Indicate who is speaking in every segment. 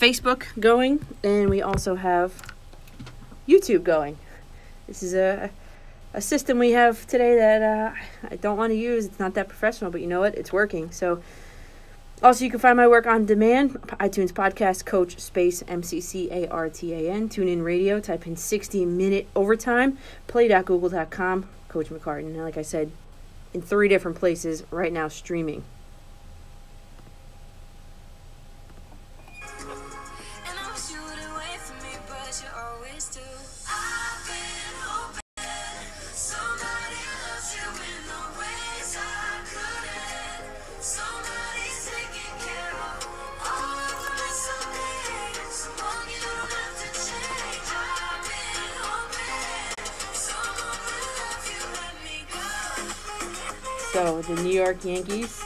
Speaker 1: Facebook going, and we also have YouTube going. This is a system we have today that I don't want to use. It's not that professional, but you know what? It's working. So also, you can find my work on demand, iTunes Podcast, Coach space MCCARTAN, TuneIn Radio, type in 60-minute overtime, play.google.com, Coach McCartan. And like I said, in 3 different places right now streaming. So the New York Yankees,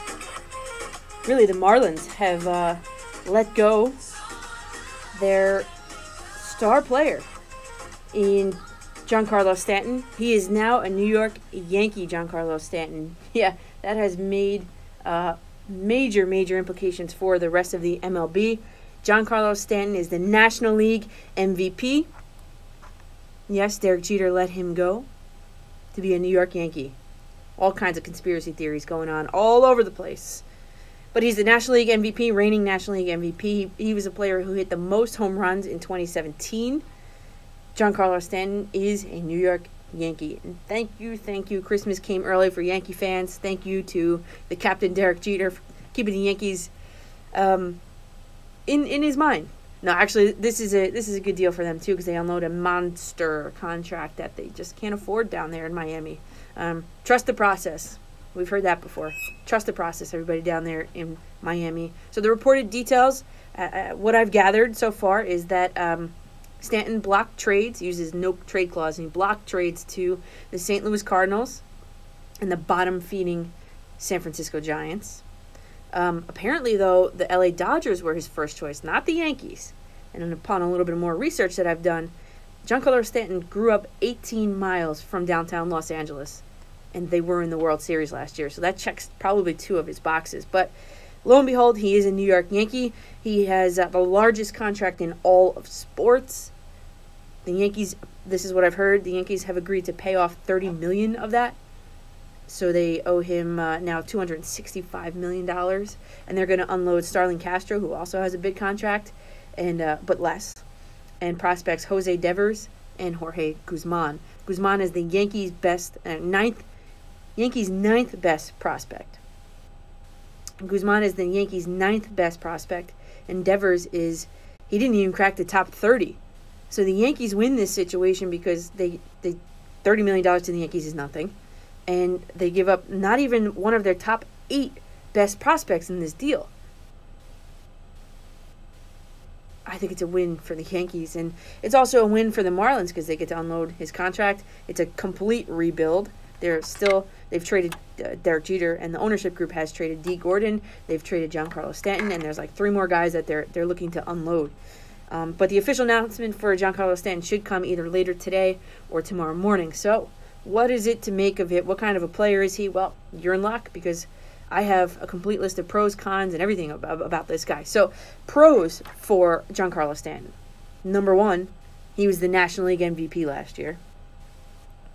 Speaker 1: really the Marlins, have let go their star player in Giancarlo Stanton. He is now a New York Yankee, Giancarlo Stanton. Yeah, that has made major implications for the rest of the MLB. Giancarlo Stanton is the National League MVP. Yes, Derek Jeter let him go to be a New York Yankee. All kinds of conspiracy theories going on all over the place. But he's the National League MVP, reigning National League MVP. He was a player who hit the most home runs in 2017. Giancarlo Stanton is a New York Yankee. And thank you. Christmas came early for Yankee fans. Thank you to the captain, Derek Jeter, for keeping the Yankees in his mind. No, actually, this is a good deal for them, too, because they unload a monster contract that they just can't afford down there in Miami. Trust the process. We've heard that before. Trust the process, everybody down there in Miami. So the reported details, what I've gathered so far is that Stanton blocked trades, uses no trade clause, and he blocked trades to the St. Louis Cardinals and the bottom-feeding San Francisco Giants. Apparently, though, the LA Dodgers were his first choice, not the Yankees. And upon a little bit more research that I've done, Giancarlo Stanton grew up 18 miles from downtown Los Angeles, and they were in the World Series last year. So that checks probably 2 of his boxes. But lo and behold, he is a New York Yankee. He has the largest contract in all of sports. The Yankees, this is what I've heard, the Yankees have agreed to pay off $30 million of that. So they owe him now $265 million. And they're going to unload Starlin Castro, who also has a big contract, and but less. And prospects Jose Devers and Jorge Guzman. Guzman is the Yankees' ninth best prospect. Guzman is the Yankees' 9th best prospect, and Devers he didn't even crack the top 30. So the Yankees win this situation because they $30 million to the Yankees is nothing, and they give up not even one of their top 8 best prospects in this deal. I think it's a win for the Yankees, and it's also a win for the Marlins because they get to unload his contract. It's a complete rebuild. They've traded Derek Jeter, and the ownership group has traded Dee Gordon. They've traded Giancarlo Stanton, and there's like 3 more guys that they're looking to unload. But the official announcement for Giancarlo Stanton should come either later today or tomorrow morning. So what is it to make of it? What kind of a player is he? Well, you're in luck because I have a complete list of pros, cons, and everything about this guy. So, pros for Giancarlo Stanton. Number 1, he was the National League MVP last year.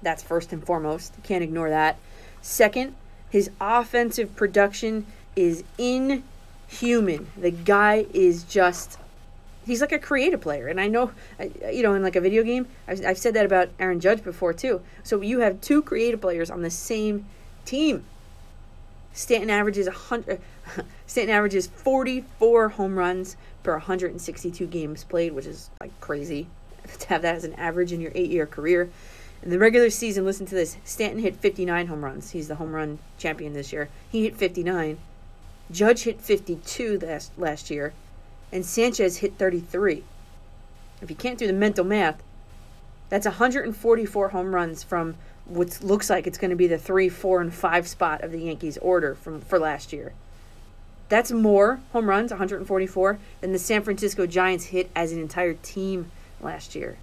Speaker 1: That's first and foremost. You can't ignore that. Second, his offensive production is inhuman. The guy is he's like a creative player. And I know, in like a video game, I've said that about Aaron Judge before too. So you have 2 creative players on the same team. Stanton averages 44 home runs per 162 games played, which is like crazy to have that as an average in your 8-year career. In the regular season, listen to this, Stanton hit 59 home runs. He's the home run champion this year. He hit 59. Judge hit 52 last year, and Sanchez hit 33. If you can't do the mental math, that's 144 home runs from what looks like it's going to be the 3, 4, and 5 spot of the Yankees' order for last year. That's more home runs, 144, than the San Francisco Giants hit as an entire team last year.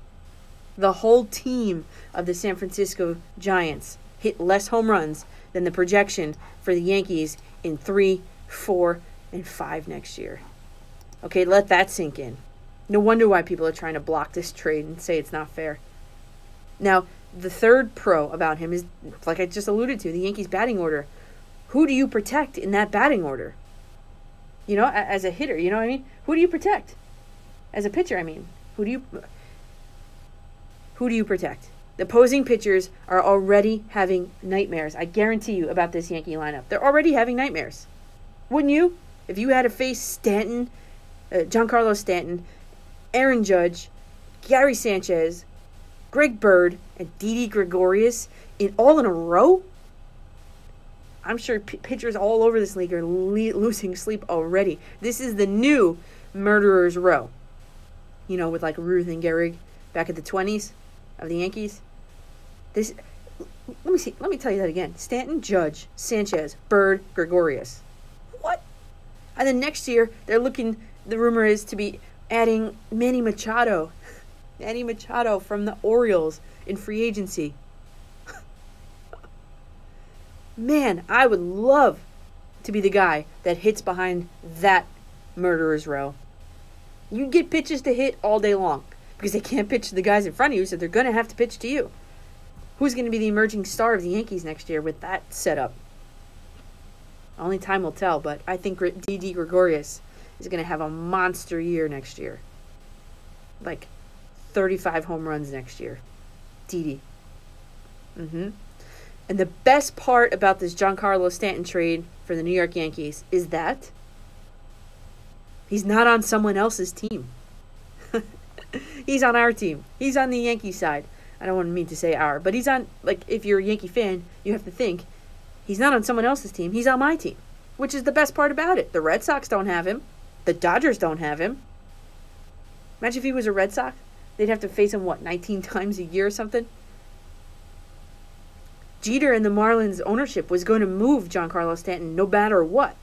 Speaker 1: The whole team of the San Francisco Giants hit less home runs than the projection for the Yankees in 3, 4, and 5 next year. Okay, let that sink in. No wonder why people are trying to block this trade and say it's not fair. Now, the third pro about him is, like I just alluded to, the Yankees batting order. Who do you protect in that batting order? You know, as a hitter, you know what I mean? Who do you protect? As a pitcher, I mean. Who do you protect? The opposing pitchers are already having nightmares. I guarantee you about this Yankee lineup. They're already having nightmares. Wouldn't you? If you had to face Stanton, Giancarlo Stanton, Aaron Judge, Gary Sanchez, Greg Bird, and Didi Gregorius all in a row? I'm sure pitchers all over this league are losing sleep already. This is the new murderer's row. You know, with like Ruth and Gehrig back at the 20s of the Yankees. Let me tell you that again. Stanton, Judge, Sanchez, Bird, Gregorius. What? And then next year, the rumor is to be adding Manny Machado. Manny Machado from the Orioles in free agency. Man, I would love to be the guy that hits behind that murderer's row. You get pitches to hit all day long because they can't pitch to the guys in front of you, so they're going to have to pitch to you. Who's going to be the emerging star of the Yankees next year with that setup? Only time will tell, but I think Didi Gregorius is going to have a monster year next year. Like 35 home runs next year. Didi. And the best part about this Giancarlo Stanton trade for the New York Yankees is that he's not on someone else's team. He's on our team. He's on the Yankee side. I don't want to mean to say our, but he's on, like, if you're a Yankee fan, you have to think, he's not on someone else's team. He's on my team, which is the best part about it. The Red Sox don't have him. The Dodgers don't have him. Imagine if he was a Red Sox. They'd have to face him, 19 times a year or something? Jeter and the Marlins ownership was going to move Giancarlo Stanton no matter what.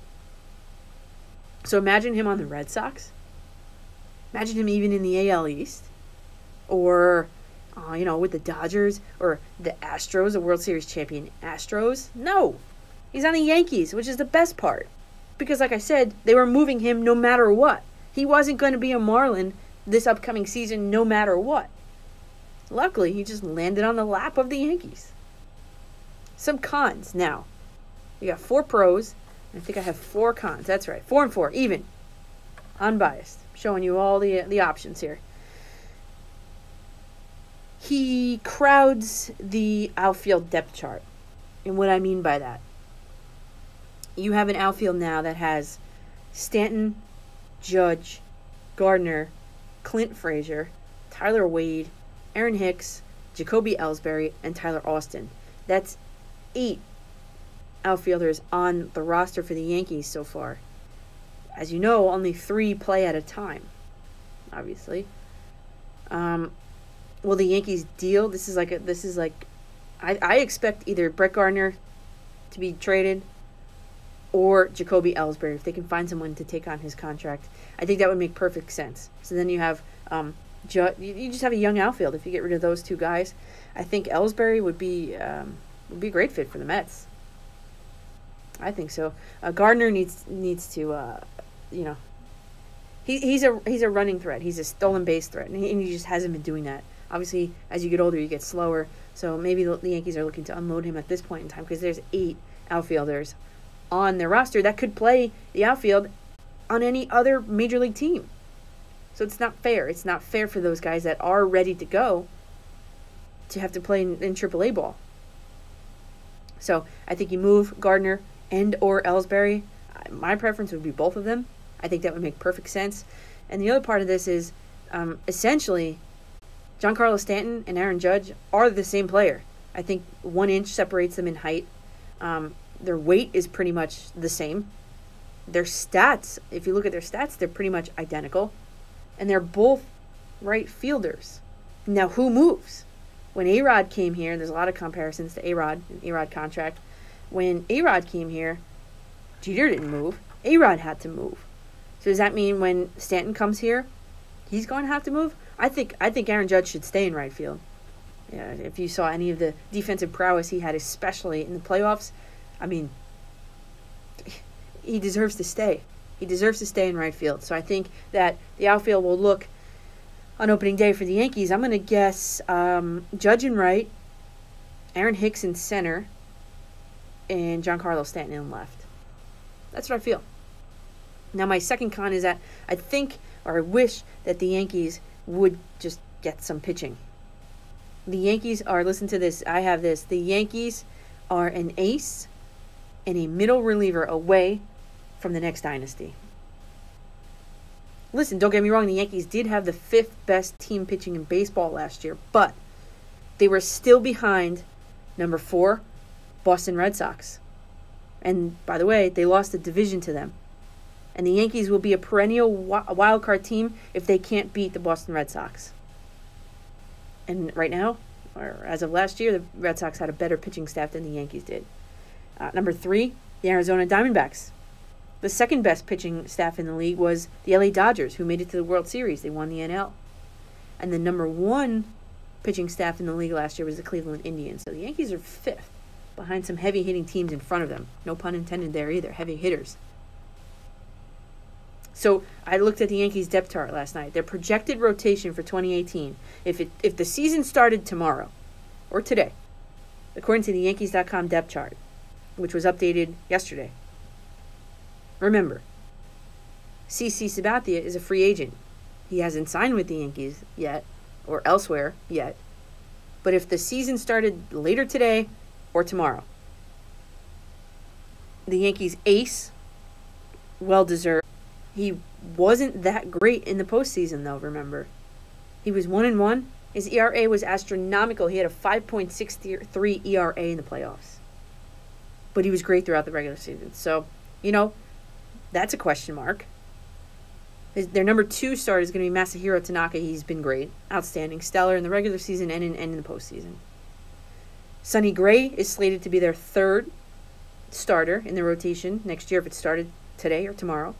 Speaker 1: So imagine him on the Red Sox. Imagine him even in the AL East. Or, with the Dodgers. Or the Astros, the World Series champion Astros. No. He's on the Yankees, which is the best part. Because like I said, they were moving him no matter what. He wasn't going to be a Marlin this upcoming season no matter what. Luckily, he just landed on the lap of the Yankees. Some cons now. You got 4 pros. I think I have 4 cons. That's right. 4 and 4, even. Unbiased. Showing you all the options here. He crowds the outfield depth chart. And what I mean by that, you have an outfield now that has Stanton, Judge, Gardner, Clint Frazier, Tyler Wade, Aaron Hicks, Jacoby Ellsbury, and Tyler Austin. That's 8 outfielders on the roster for the Yankees so far. As you know, only 3 play at a time, obviously. Will the Yankees deal? I expect either Brett Gardner to be traded or Jacoby Ellsbury if they can find someone to take on his contract. I think that would make perfect sense. So then you have you just have a young outfield if you get rid of those 2 guys. I think Ellsbury would be a great fit for the Mets. I think so. Gardner needs to he's a running threat. He's a stolen base threat, and he just hasn't been doing that. Obviously, as you get older, you get slower. So maybe the Yankees are looking to unload him at this point in time because there's 8 outfielders on their roster that could play the outfield on any other major league team. So it's not fair. It's not fair for those guys that are ready to go to have to play in AAA ball. So I think you move Gardner and or Ellsbury. My preference would be both of them. I think that would make perfect sense. And the other part of this is essentially Giancarlo Stanton and Aaron Judge are the same player. I think 1 inch separates them in height. Their weight is pretty much the same. Their stats, if you look at their stats, they're pretty much identical. And they're both right fielders. Now, who moves? When A-Rod came here, there's a lot of comparisons to A-Rod, an A-Rod contract. When A-Rod came here, Jeter didn't move. A-Rod had to move. So does that mean when Stanton comes here, he's going to have to move? I think Aaron Judge should stay in right field. Yeah, if you saw any of the defensive prowess he had, especially in the playoffs, I mean, he deserves to stay. He deserves to stay in right field. So I think that the outfield will look on opening day for the Yankees. I'm going to guess Judge in right, Aaron Hicks in center, and Giancarlo Stanton in left. That's what I feel. Now, my second con is that I think, or I wish, that the Yankees would just get some pitching. The Yankees are, listen to this, I have this, the Yankees are an ace and a middle reliever away from the next dynasty. Listen, don't get me wrong, the Yankees did have the 5th best team pitching in baseball last year, but they were still behind number 4, Boston Red Sox. And by the way, they lost the division to them. And the Yankees will be a perennial wild card team if they can't beat the Boston Red Sox. And right now, or as of last year, the Red Sox had a better pitching staff than the Yankees did. Number 3, the Arizona Diamondbacks. The second best pitching staff in the league was the LA Dodgers, who made it to the World Series. They won the NL. And the number 1 pitching staff in the league last year was the Cleveland Indians. So the Yankees are 5th, behind some heavy-hitting teams in front of them. No pun intended there either, heavy hitters. So I looked at the Yankees depth chart last night. Their projected rotation for 2018, if the season started tomorrow or today, according to the Yankees.com depth chart, which was updated yesterday. Remember, CC Sabathia is a free agent. He hasn't signed with the Yankees yet or elsewhere yet. But if the season started later today or tomorrow, the Yankees ace, well-deserved. He wasn't that great in the postseason, though, remember. He was 1-1. His ERA was astronomical. He had a 5.63 ERA in the playoffs. But he was great throughout the regular season. So, that's a question mark. Their number 2 starter is going to be Masahiro Tanaka. He's been great, outstanding, stellar in the regular season and in the postseason. Sonny Gray is slated to be their 3rd starter in the rotation next year if it started today or tomorrow.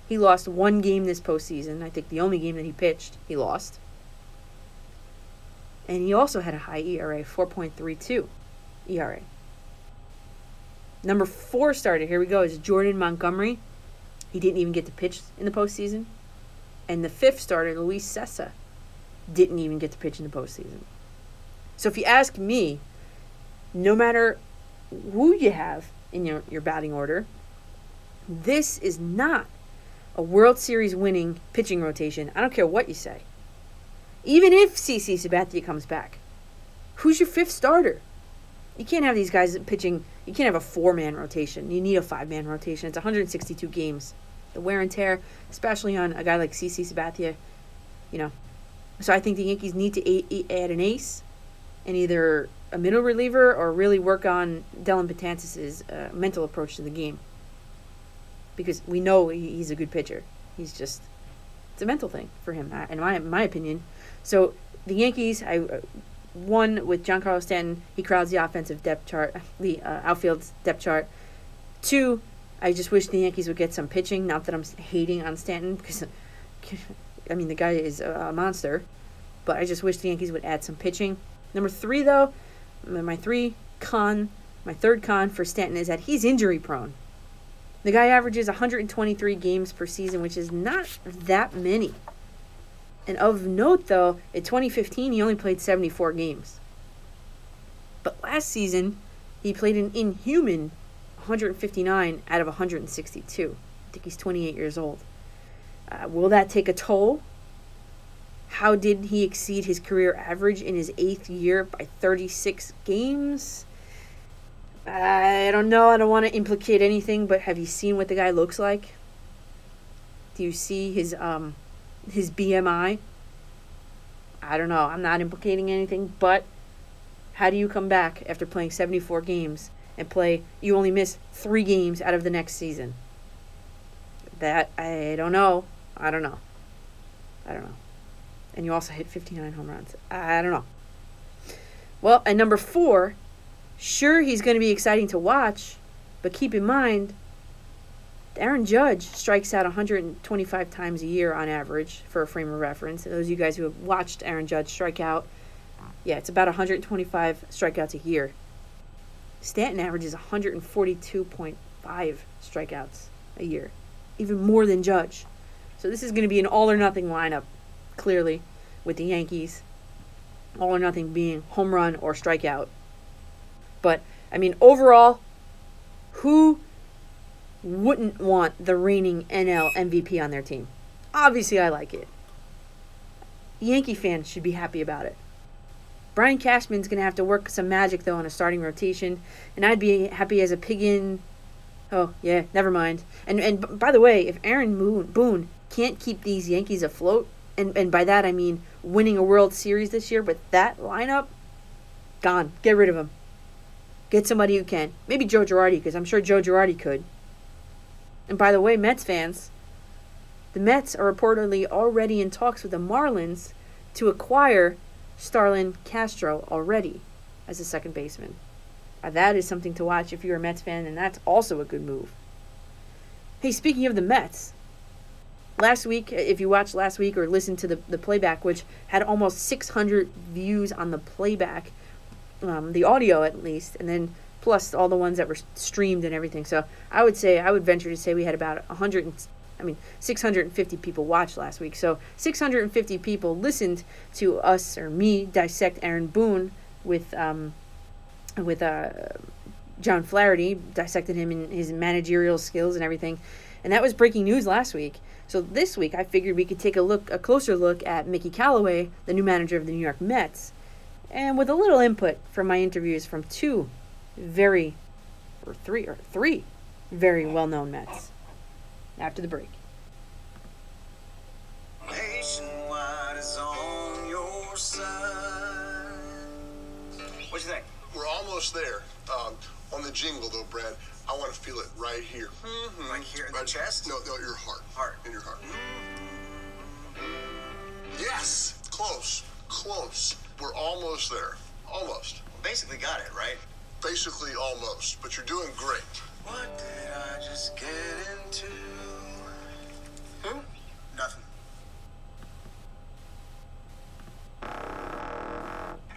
Speaker 1: He lost 1 game this postseason. I think the only game that he pitched, he lost. And he also had a high ERA, 4.32 ERA. Number 4 starter, here we go, is Jordan Montgomery. He didn't even get to pitch in the postseason. And the 5th starter, Luis Cessa, didn't even get to pitch in the postseason. So if you ask me, no matter who you have in your batting order, this is not a World Series winning pitching rotation. I don't care what you say. Even if CC Sabathia comes back, who's your 5th starter? You can't have these guys pitching. You can't have a 4-man rotation. You need a 5-man rotation. It's 162 games. The wear and tear, especially on a guy like CC Sabathia, So I think the Yankees need to add an ace and either a middle reliever or really work on Dellin Betances' mental approach to the game. Because we know he's a good pitcher. It's a mental thing for him, in my opinion. So the Yankees, one with Giancarlo Stanton, he crowds the offensive depth chart, the outfield depth chart. 2, I just wish the Yankees would get some pitching. Not that I'm hating on Stanton, because the guy is a monster. But I just wish the Yankees would add some pitching. Number 3, though, my third con for Stanton is that he's injury prone. The guy averages 123 games per season, which is not that many. And of note, though, in 2015, he only played 74 games. But last season, he played an inhuman 159 out of 162. I think he's 28 years old. Will that take a toll? How did he exceed his career average in his 8th year by 36 games? I don't know. I don't want to implicate anything, but have you seen what the guy looks like? Do you see his BMI? I don't know. I'm not implicating anything, but how do you come back after playing 74 games and you only miss 3 games out of the next season? That, I don't know. And you also hit 59 home runs. I don't know. Well, and number 4, sure, he's going to be exciting to watch, but keep in mind, Aaron Judge strikes out 125 times a year on average, for a frame of reference. Those of you guys who have watched Aaron Judge strike out, it's about 125 strikeouts a year. Stanton averages 142.5 strikeouts a year. even more than Judge. So this is going to be an all-or-nothing lineup, clearly, with the Yankees. All or nothing being home run or strikeout. But, I mean, overall, who wouldn't want the reigning NL MVP on their team? Obviously, I like it. Yankee fans should be happy about it. Brian Cashman's going to have to work some magic, though, on a starting rotation. And I'd be happy as a pig in... Oh, yeah, never mind. And by the way, if Aaron Boone can't keep these Yankees afloat, and by that I mean winning a World Series this year with that lineup, gone. Get rid of him. Get somebody who can. Maybe Joe Girardi, because I'm sure Joe Girardi could. And by the way, Mets fans, the Mets are reportedly already in talks with the Marlins to acquire Starlin Castro already as a second baseman. That is something to watch if you're a Mets fan, and that's also a good move. Hey, speaking of the Mets, last week, if you watched last week or listened to the playback, which had almost 600 views on the playback, the audio at least, and then plus all the ones that were streamed and everything. So I would venture to say we had about 650 people watched last week. So 650 people listened to us or me dissect Aaron Boone with John Flaherty, dissected him in his managerial skills and everything. And that was breaking news last week. So this week, I figured we could take a closer look at Mickey Callaway, the new manager of the New York Mets, and with a little input from my interviews from three very well-known Mets. After the break.
Speaker 2: Nationwide is on your side. What you think?
Speaker 3: We're almost there. On the jingle, though, Brad, I want to feel it right here.
Speaker 2: Mm-hmm. Like here in the chest?
Speaker 3: No, your heart.
Speaker 2: Heart.
Speaker 3: In your heart. Yes! Close. We're almost there. Almost.
Speaker 2: Basically got it, right?
Speaker 3: Basically almost, but you're doing great.
Speaker 2: What did I just get into? Nothing.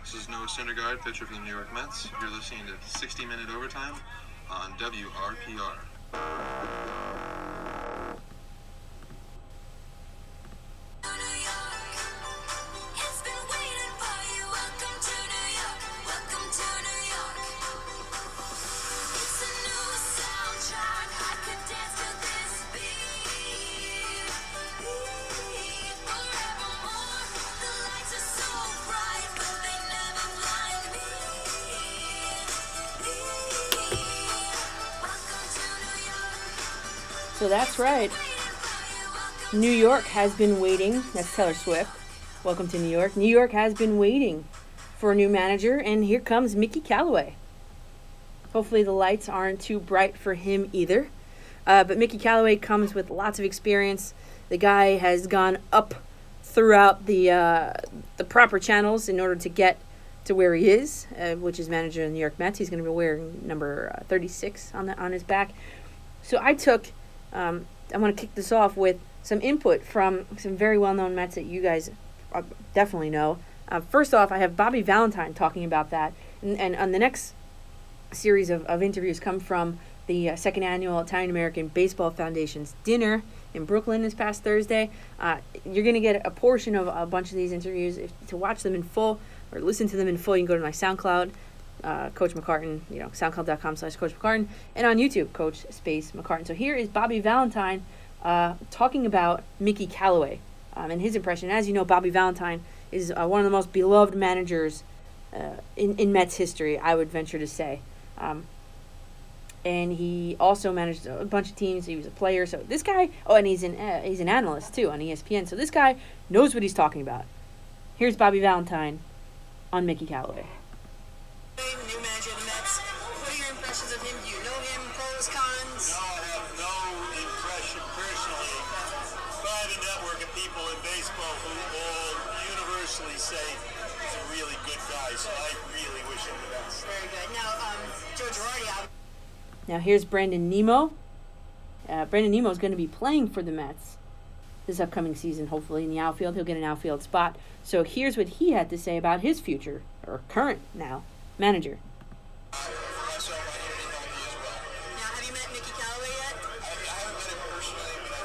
Speaker 4: This is Noah Syndergaard, pitcher for the New York Mets. You're listening to 60 Minute Overtime on WRPR.
Speaker 1: So that's right. New York has been waiting. That's Taylor Swift. Welcome to New York. New York has been waiting for a new manager, and here comes Mickey Callaway. Hopefully the lights aren't too bright for him either. But Mickey Callaway comes with lots of experience. The guy has gone up throughout the proper channels in order to get to where he is, which is manager of the New York Mets. He's going to be wearing number 36 on his back. So I want to kick this off with some input from some very well-known Mets that you guys definitely know. First off, I have Bobby Valentine talking about that. And on the next series of interviews come from the second annual Italian-American Baseball Foundation's dinner in Brooklyn this past Thursday. You're going to get a portion of a bunch of these interviews. To watch them in full or listen to them in full, you can go to my SoundCloud, Coach McCartan, SoundCloud.com/Coach McCartan, and on YouTube, Coach McCartan. So here is Bobby Valentine talking about Mickey Callaway and his impression. As you know, Bobby Valentine is one of the most beloved managers in Mets history, I would venture to say. And he also managed a bunch of teams. He was a player. So this guy, and he's an analyst too on ESPN. So this guy knows what he's talking about. Here's Bobby Valentine on Mickey Callaway.
Speaker 5: New manager of the Mets. What are your impressions of him? Do you know him? Pros, cons?
Speaker 6: No, I have no impression personally, but I have a network of people in baseball who all universally say he's a really good guy, so I really wish him the best.
Speaker 5: Very good. Now, Joe Girardi.
Speaker 1: Now here's Brandon Nimmo. Brandon Nimmo is going to be playing for the Mets this upcoming season, hopefully in the outfield. He'll get an outfield spot. So here's what he had to say about his future, or current now, manager.
Speaker 5: Now, have you met Mickey Callaway yet?
Speaker 6: I haven't met him personally, but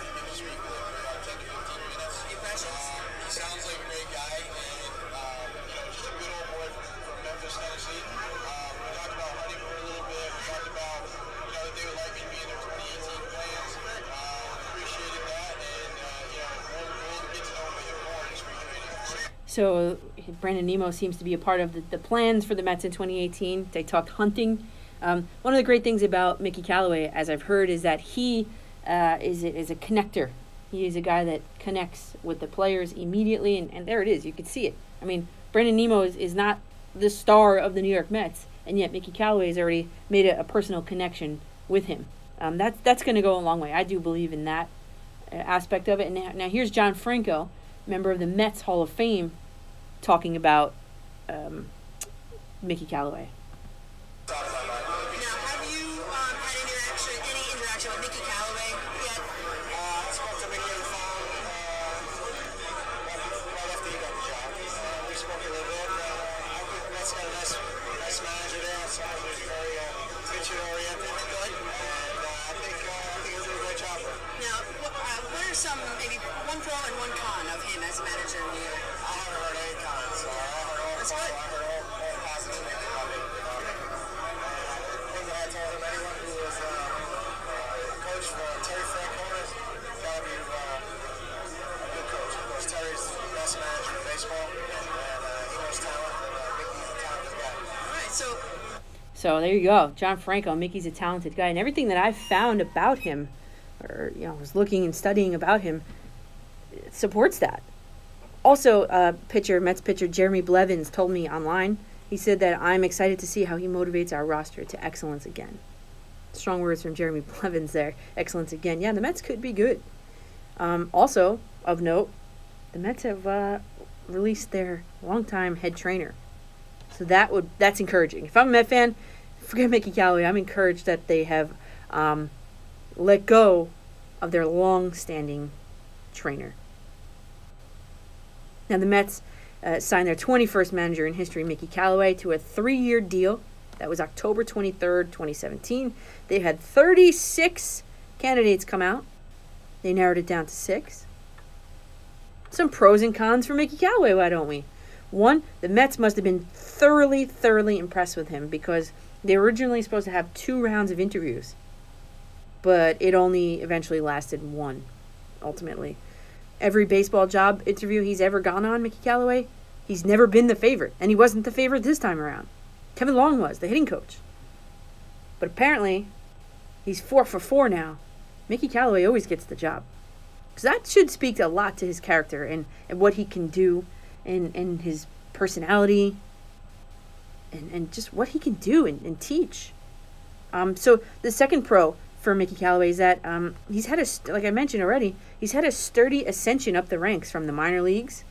Speaker 1: So Brandon Nemo seems to be a part of the plans for the Mets in 2018. They talked hunting. One of the great things about Mickey Callaway, as I've heard, is that he is a connector. He is a guy that connects with the players immediately, and there it is. You can see it. I mean, Brandon Nemo is not the star of the New York Mets, and yet Mickey Callaway has already made a personal connection with him. That's going to go a long way. I do believe in that aspect of it. And now here's John Franco, member of the Mets Hall of Fame, talking about Mickey Callaway.
Speaker 5: Now, have you had any interaction with Mickey Callaway yet?
Speaker 6: I spoke to Mickey on the phone right after he got the job. We spoke a little bit. I think the Mets got a nice manager there. Someone who's very future-oriented and good. And I think he'll do a great job for him.
Speaker 5: Now, what are some, maybe one pro and one con of him as a manager in New York?
Speaker 6: I haven't heard any comments. I heard all positive things about him. The thing that I told him, anyone who was coach for Terry Francona has got to be a good coach. Of course, Terry's the best manager in baseball, and he knows talent, and Mickey's a talented guy.
Speaker 5: All right,
Speaker 1: So there you go, John Franco. Mickey's a talented guy, and everything that I've found about him, or was looking and studying about him, supports that. Also, Mets pitcher Jeremy Blevins told me online. He said that I'm excited to see how he motivates our roster to excellence again. Strong words from Jeremy Blevins there. Excellence again. Yeah, the Mets could be good. Also, of note, the Mets have released their longtime head trainer. So that's encouraging. If I'm a Met fan, forget Mickey Callaway. I'm encouraged that they have let go of their long-standing trainer. Now, the Mets signed their 21st manager in history, Mickey Callaway, to a 3-year deal. That was October 23rd, 2017. They had 36 candidates come out. They narrowed it down to 6. Some pros and cons for Mickey Callaway, why don't we? One, the Mets must have been thoroughly impressed with him because they were originally supposed to have 2 rounds of interviews. But it only eventually lasted 1, ultimately. Every baseball job interview he's ever gone on, Mickey Callaway, he's never been the favorite. And he wasn't the favorite this time around. Kevin Long was, the hitting coach. But apparently, he's 4 for 4 now. Mickey Callaway always gets the job. So that should speak a lot to his character and what he can do and his personality and just what he can do and teach. So the second pro for Mickey Callaway is that he's had like I mentioned already, he's had a sturdy ascension up the ranks from the minor leagues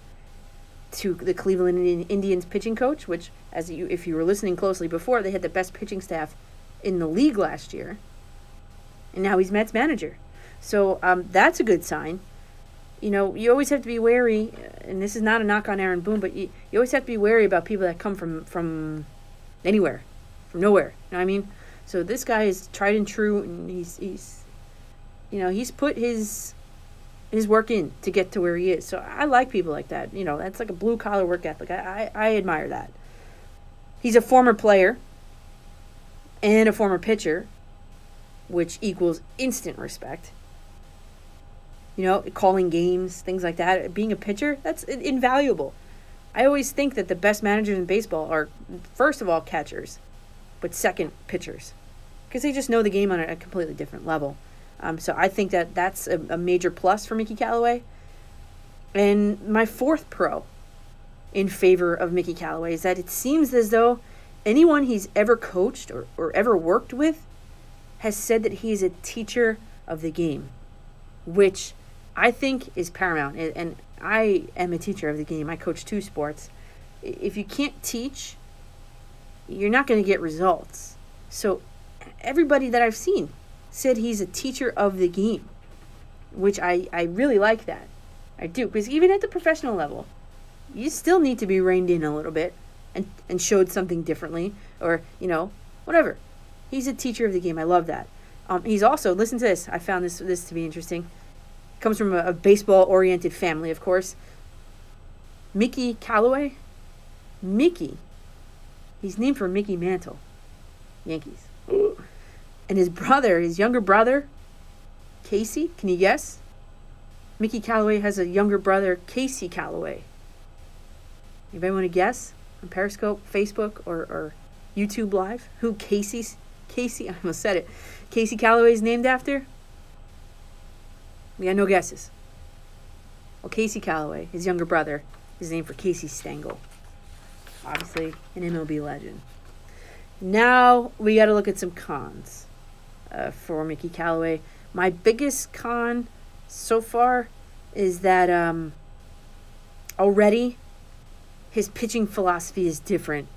Speaker 1: to the Cleveland Indians pitching coach, which, if you were listening closely before, they had the best pitching staff in the league last year. And now he's Mets manager. So that's a good sign. You always have to be wary, and this is not a knock on Aaron Boone, but you always have to be wary about people that come from anywhere, from nowhere. You know what I mean? So this guy is tried and true, and he's put his work in to get to where he is. So I like people like that. That's like a blue collar work ethic. I admire that. He's a former player and a former pitcher, which equals instant respect. Calling games, things like that. Being a pitcher, that's invaluable. I always think that the best managers in baseball are, first of all, catchers, but second, pitchers. Because they just know the game on a completely different level. So I think that that's a major plus for Mickey Callaway. And my fourth pro in favor of Mickey Callaway is that it seems as though anyone he's ever coached or ever worked with has said that he's a teacher of the game, which I think is paramount. And I am a teacher of the game. I coach 2 sports. If you can't teach, you're not going to get results. So everybody that I've seen said he's a teacher of the game, which I really like that. I do, because even at the professional level, you still need to be reined in a little bit and showed something differently, or, whatever. He's a teacher of the game. I love that. He's also, listen to this. I found this to be interesting. Comes from a baseball-oriented family, of course. Mickey Callaway. Mickey. He's named for Mickey Mantle. Yankees. And his younger brother, Casey, can you guess? Mickey Callaway has a younger brother, Casey Callaway. Anybody want to guess on Periscope, Facebook, or YouTube Live who Casey, I almost said it, Casey Callaway is named after? We got no guesses. Well, Casey Callaway, his younger brother, is named for Casey Stengel. Obviously, an MLB legend. Now, we got to look at some cons for Mickey Callaway. My biggest con so far is that already his pitching philosophy is different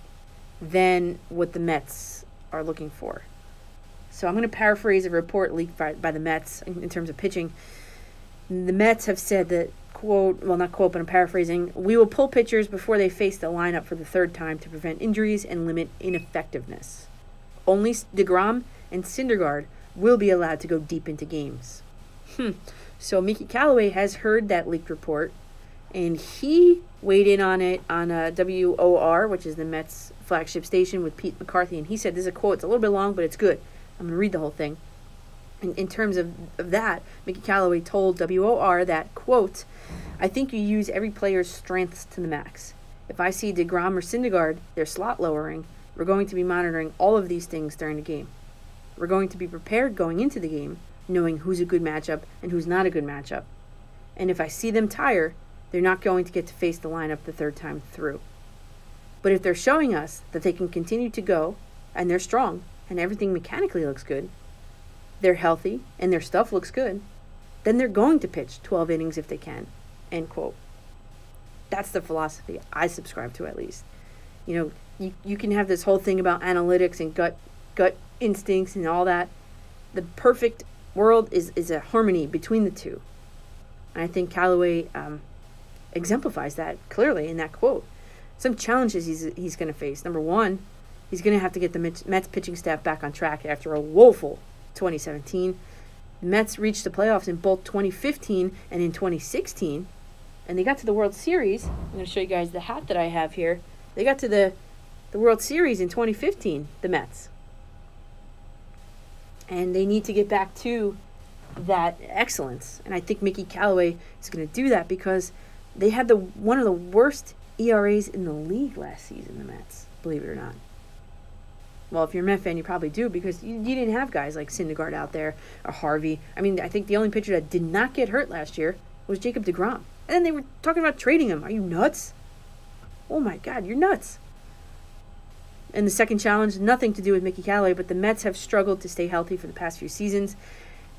Speaker 1: than what the Mets are looking for. So I'm going to paraphrase a report leaked by the Mets in terms of pitching. The Mets have said that, quote, well, not quote, but I'm paraphrasing, we will pull pitchers before they face the lineup for the third time to prevent injuries and limit ineffectiveness. Only DeGrom and Syndergaard will be allowed to go deep into games. So Mickey Callaway has heard that leaked report, and he weighed in on it on WOR, which is the Mets flagship station, with Pete McCarthy, and he said, this is a quote, it's a little bit long, but it's good. I'm going to read the whole thing. In terms of that, Mickey Callaway told WOR that, quote, I think you use every player's strengths to the max. If I see DeGrom or Syndergaard, they're slot lowering, we're going to be monitoring all of these things during the game. We're going to be prepared going into the game, knowing who's a good matchup and who's not a good matchup. And if I see them tire, they're not going to get to face the lineup the third time through. But if they're showing us that they can continue to go, and they're strong, and everything mechanically looks good, they're healthy, and their stuff looks good, then they're going to pitch 12 innings if they can, end quote. That's the philosophy I subscribe to, at least. You know, you can have this whole thing about analytics and gut instincts and all that. The perfect world is a harmony between the two. And I think Callaway exemplifies that clearly in that quote. Some challenges he's going to face. Number one, he's going to have to get the Mets pitching staff back on track after a woeful 2017. The Mets reached the playoffs in both 2015 and in 2016, and they got to the World Series. I'm going to show you guys the hat that I have here. They got to the World Series in 2015, the Mets. And they need to get back to that excellence. And I think Mickey Callaway is going to do that because they had one of the worst ERAs in the league last season, the Mets, believe it or not. Well, if you're a Met fan, you probably do, because you didn't have guys like Syndergaard out there or Harvey. I mean, I think the only pitcher that did not get hurt last year was Jacob deGrom. And then they were talking about trading him. Are you nuts? Oh, my God, you're nuts. And the second challenge, nothing to do with Mickey Callaway, but the Mets have struggled to stay healthy for the past few seasons.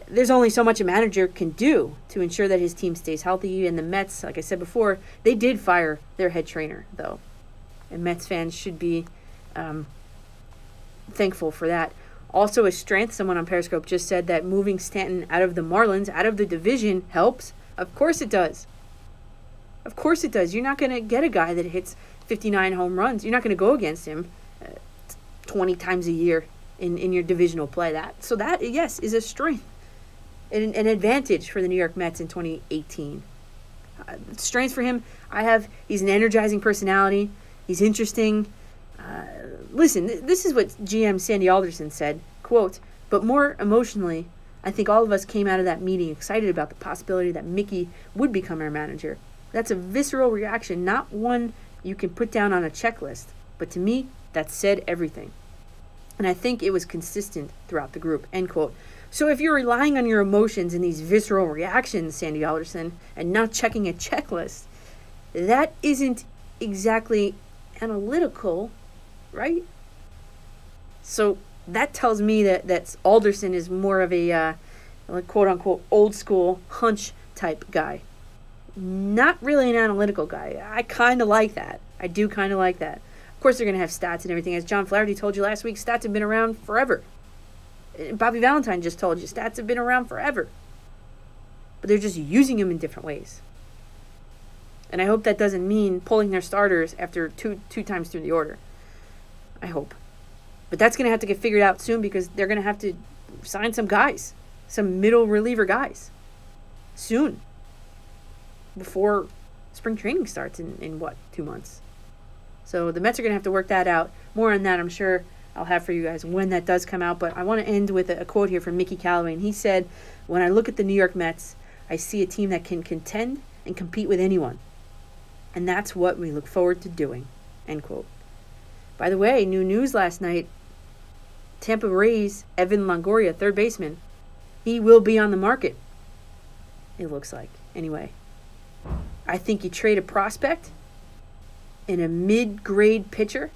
Speaker 1: There's only so much a manager can do to ensure that his team stays healthy. And the Mets, like I said before, they did fire their head trainer, though. And Mets fans should be thankful for that. Also, a strength, someone on Periscope just said that moving Stanton out of the Marlins, out of the division, helps. Of course it does. Of course it does. You're not going to get a guy that hits 59 home runs. You're not going to go against him 20 times a year in your divisional play. So that, yes, is a strength. An advantage for the New York Mets in 2018. Strengths for him, he's an energizing personality. He's interesting. Listen, this is what GM Sandy Alderson said, quote, but more emotionally, I think all of us came out of that meeting excited about the possibility that Mickey would become our manager. That's a visceral reaction, not one you can put down on a checklist. But to me, that said everything. And I think it was consistent throughout the group, end quote. So if you're relying on your emotions and these visceral reactions, Sandy Alderson, and not checking a checklist, that isn't exactly analytical, right? So that tells me that Alderson is more of a quote-unquote old school hunch type guy. Not really an analytical guy. I kind of like that. I do kind of like that. Of course, they're going to have stats and everything. As John Flaherty told you last week, stats have been around forever. Bobby Valentine just told you stats have been around forever. But they're just using them in different ways. And I hope that doesn't mean pulling their starters after two times through the order. I hope. But that's going to have to get figured out soon, because they're going to have to sign some guys. Some middle reliever guys. Soon. Before spring training starts in 2 months. So the Mets are going to have to work that out. More on that, I'm sure, I'll have for you guys when that does come out. But I want to end with a quote here from Mickey Callaway. And he said, when I look at the New York Mets, I see a team that can contend and compete with anyone. And that's what we look forward to doing, end quote. By the way, new news last night, Tampa Rays, Evan Longoria, third baseman, he will be on the market, it looks like. Anyway, I think you trade a prospect and a mid-grade pitcher,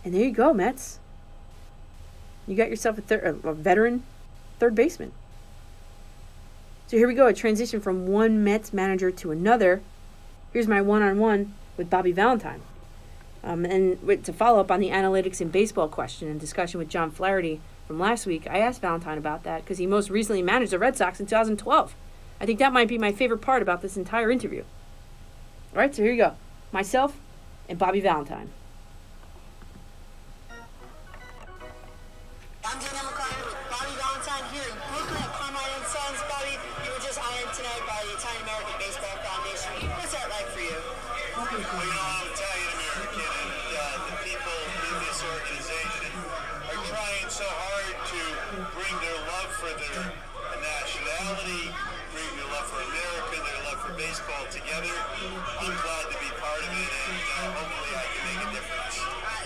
Speaker 1: and there you go, Mets. You got yourself a veteran third baseman. So here we go, a transition from one Mets manager to another. Here's my one-on-one with Bobby Valentine. And to follow up on the analytics in baseball question and discussion with John Flaherty from last week, I asked Valentine about that because he most recently managed the Red Sox in 2012. I think that might be my favorite part about this entire interview. All right, so here you go. Myself and Bobby Valentine.
Speaker 5: I'm Daniel McCartney with Bobby Valentine here in Brooklyn at Carmine & Sons. Bobby, you were just honored tonight by the Italian American Baseball Foundation. What's that like for you?
Speaker 6: Well, you know, I'm Italian American, and the people in this organization are trying so hard to bring their love for their nationality, bring their love for America, their love for baseball together. I'm glad to be part of it, and hopefully I can make a difference.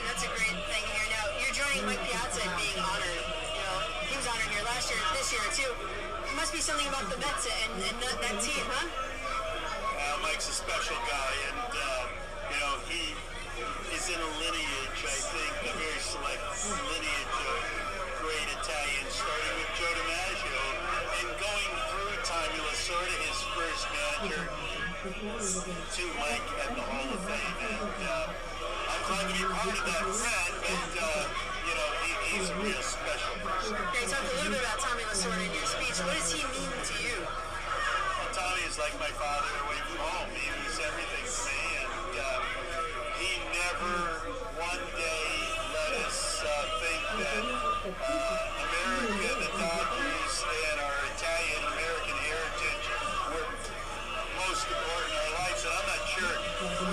Speaker 5: That's a great thing here. Now, you're joining Mike Piazza in being honored. You know, he was honored here last year, this year too. It must be something about the Mets and that team, huh?
Speaker 6: Mike's a special guy, and you know, he is in a lineage, I think, a very select lineage of great Italians, starting with Joe DiMaggio and going through Tommy Lasorda, his first manager, to Mike at the Hall of Fame. And I'm glad to be part of that thread, but you know, he's a real special person.
Speaker 5: Okay, talk a little bit about Tommy Lasorda in your speech. What does he mean to you?
Speaker 6: Tommy is like my father away from home. He was everything to me, and he never one day let us think that America, the Dodgers, and our Italian American heritage were most important in our lives. And I'm not sure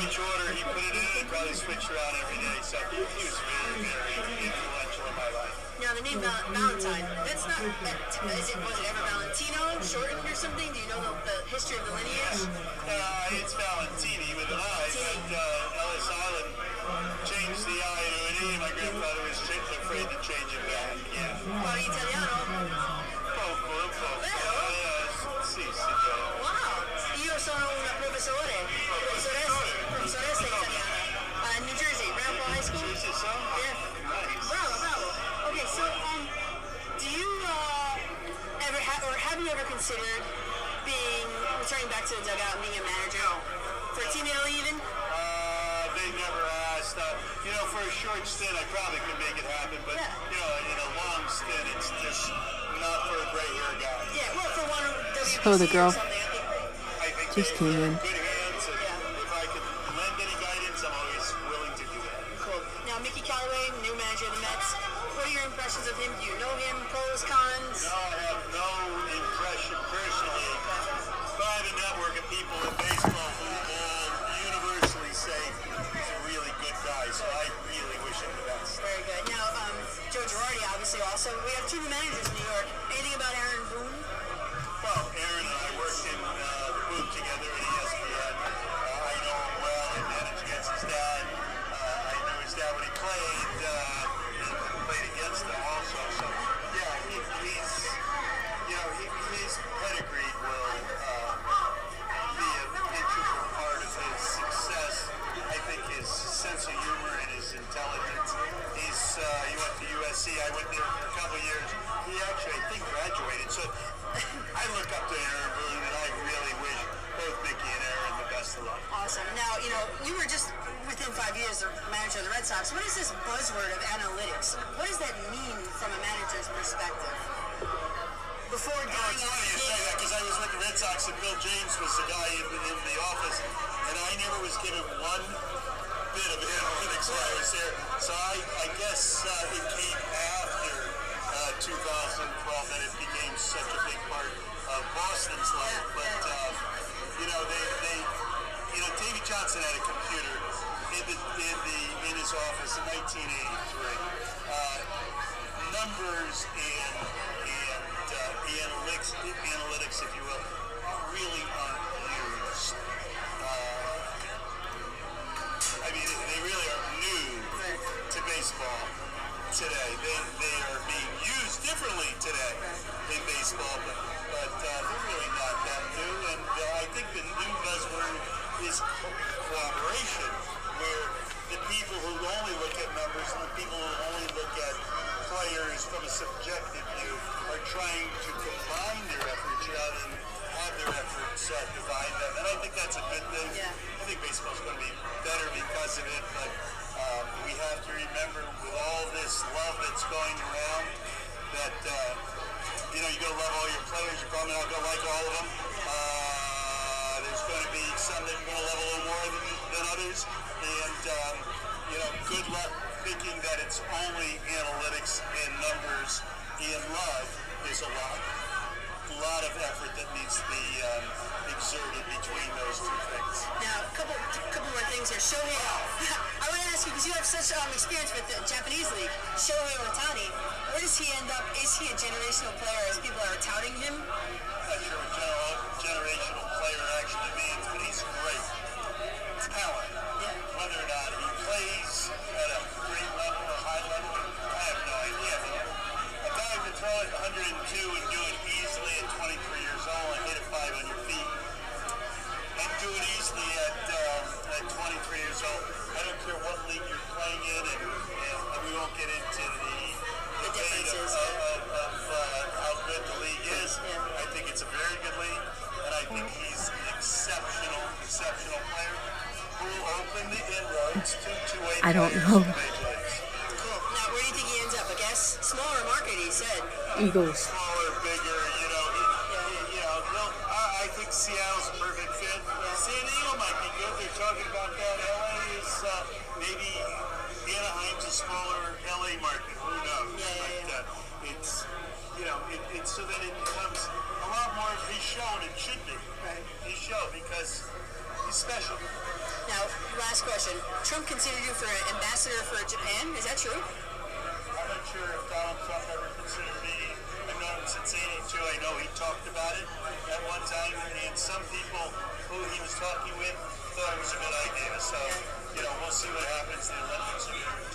Speaker 6: which order he put it in. He probably switched around every day. So he was very, very influential in my life.
Speaker 5: Now, the name Valentine, that's not, was it ever Valentino, shortened or something? Do you know the history of the lineage?
Speaker 6: It's Valentini with an I, but Ellis Island changed the I to an E. My grandfather was afraid to change it back. Yeah.
Speaker 5: Parli italiano?
Speaker 6: Poco. Sì.
Speaker 5: Wow! Io sono un professoressa italiana in New Jersey, Randall High School.
Speaker 6: Jersey, so?
Speaker 5: Yeah.
Speaker 6: Nice.
Speaker 5: Bravo. Okay, so do you have you ever considered returning back to the dugout and being a manager for a team in Italy even?
Speaker 6: They never asked. You know, for a short stint, I probably could make it happen, but you know, in a long stint, it's just not for a gray hair guy.
Speaker 5: Yeah, well, for one WBC
Speaker 1: Oh, the girl.
Speaker 5: or something,
Speaker 6: I think
Speaker 1: Just
Speaker 6: they're
Speaker 1: came in.
Speaker 6: in good hands, and if I could lend any guidance, I'm always willing to do that.
Speaker 5: Cool. Now, Mickey Callaway, new manager of the Mets. What are your impressions of him? Do you know him? Pros, cons?
Speaker 6: No, I have no impression personally, but I have a network of people in baseball who all universally say he's a really good guy, so I really wish him the best.
Speaker 5: Very good. Now, Joe Girardi, obviously, also. We have two new managers in New York. Anything about Aaron Boone?
Speaker 6: Well, Aaron and I worked in the booth together at ESPN. I know him well. I managed against his dad. I knew his dad when he played, and played against him also. So, yeah, he's, you know, his pedigree will be an integral part of his success. I think his sense of humor and his intelligence. He went to USC. I went there for a couple of years. He actually, I think, graduated. So I look up to Aaron Boone, and I really wish both Mickey and Aaron the best of luck.
Speaker 5: Awesome. Now, you know, you were just within 5 years the manager of the Red Sox. What is this buzzword of analytics? What does that mean from a manager's perspective? Before
Speaker 6: It's funny you say that because I was with the Red Sox and Bill James was the guy in the office, and I never was given one bit of analytics while I was there. So I guess it came after 2012 that it became such a big part of Boston's life. But you know, Davey Johnson had a computer in his office in 1983. Numbers and analytics, if you will, really aren't used
Speaker 7: today. They are being used differently today in baseball, but they're really not that new. And I think the new buzzword is cooperation, where the people who only look at numbers and the people who only look at players from a subjective view are trying to combine their efforts rather than have their efforts divide them. And I think that's a good thing.
Speaker 5: Yeah.
Speaker 7: I think baseball's going to be better because of it, but we have to remember with all this love that's going around that, you know, you got to love all your players. You're probably not going to like all of them. There's going to be some that you're going to love a little more than others. And, you know, good luck thinking that it's only analytics and numbers and love. There's a lot of effort that needs to be exerted between those two things.
Speaker 5: Now, a couple more things here. Shohei, I want to ask you, because you have such experience with the Japanese league, Shohei Ohtani, where does he end up? Is he a generational player as people are touting him?
Speaker 7: I'm not sure what generational player actually means, but he's great. Talent.
Speaker 5: Yeah.
Speaker 7: Whether or not he plays at a great level or high level, I have no idea. A guy who can throw it 102 and do it easily at 23 years old and hit it 5 on your feet, and do it easily at 23 years old. I don't care what league you're playing in, and we won't get into the debate of how good the league is.
Speaker 5: Yeah.
Speaker 7: I think it's a very good league, and I think he's an exceptional player who will open the inroads to two-way
Speaker 1: I don't
Speaker 7: players
Speaker 1: know.
Speaker 7: in the major leagues.
Speaker 5: Cool. Now, where do you think he ends up? I guess smaller market, he said.
Speaker 1: Eagles.
Speaker 7: Smaller, bigger, you know. I think Seattle's a perfect fit. San Diego might be good. They're talking about that. LA is maybe Anaheim's a smaller LA market. Who knows?
Speaker 5: Yeah.
Speaker 7: But it's, you know, it's so that it becomes a lot more of his show, and it should be his show because he's special.
Speaker 5: Now, last question. Trump considered you for an ambassador for Japan. Is that true?
Speaker 7: I'm not sure if Donald Trump ever considered me. I've known him since '82. I know he talked about it at one time, and some people who he was talking with thought it was a good idea. So, you know, we'll see what happens. The Olympics are here in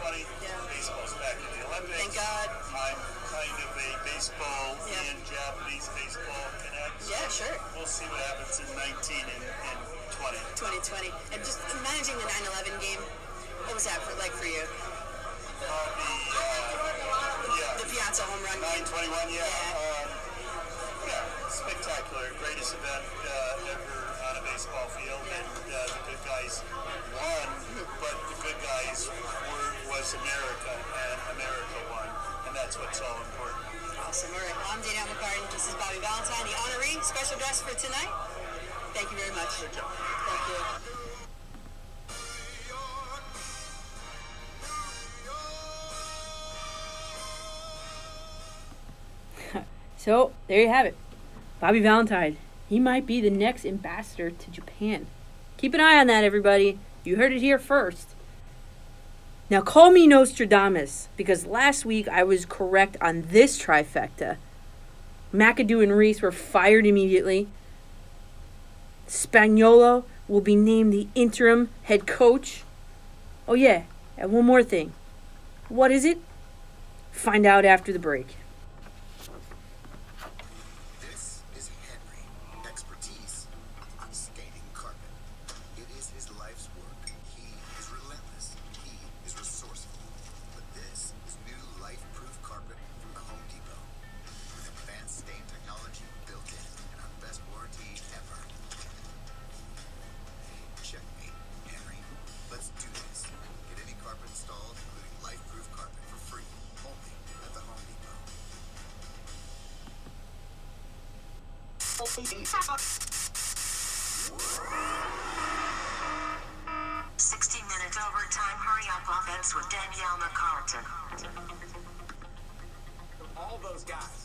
Speaker 7: 2020.
Speaker 5: Yeah.
Speaker 7: Baseball's back in the Olympics.
Speaker 5: Thank God.
Speaker 7: I'm kind of a baseball
Speaker 5: Yeah.
Speaker 7: and Japanese baseball connect.
Speaker 5: Yeah, sure.
Speaker 7: We'll see what happens in 19 and 20.
Speaker 5: 2020. And just managing the 9/11 game, what was that for you? The Piazza home run game.
Speaker 7: 9/21, yeah, spectacular, greatest event ever on a baseball field, and the good guys won, but the good guys was America, and America won, and that's what's all important.
Speaker 5: Awesome. All right. Well, I'm Danielle McCartan. This is Bobby Valentine, the honoree, special guest for tonight. Thank you very much.
Speaker 7: Good job.
Speaker 5: Thank you.
Speaker 1: So, there you have it. Bobby Valentine. He might be the next ambassador to Japan. Keep an eye on that, everybody. You heard it here first. Now, call me Nostradamus, because last week I was correct on this trifecta. McAdoo and Reese were fired immediately. Spagnuolo will be named the interim head coach. Oh, yeah, and one more thing. What is it? Find out after the break.
Speaker 8: This is Henry. Expertise on skating carpet. It is his life's work. He is relentless. He is resourceful. But this is new life-proof carpet from the Home Depot. With advanced stain technology built in and our best warranty ever. Checkmate, Henry. Let's do this. Get any carpet installed, including life-proof carpet, for free. Only at the Home Depot.
Speaker 9: 60-minute overtime hurry-up offense with Danielle McCartan.
Speaker 10: All those guys.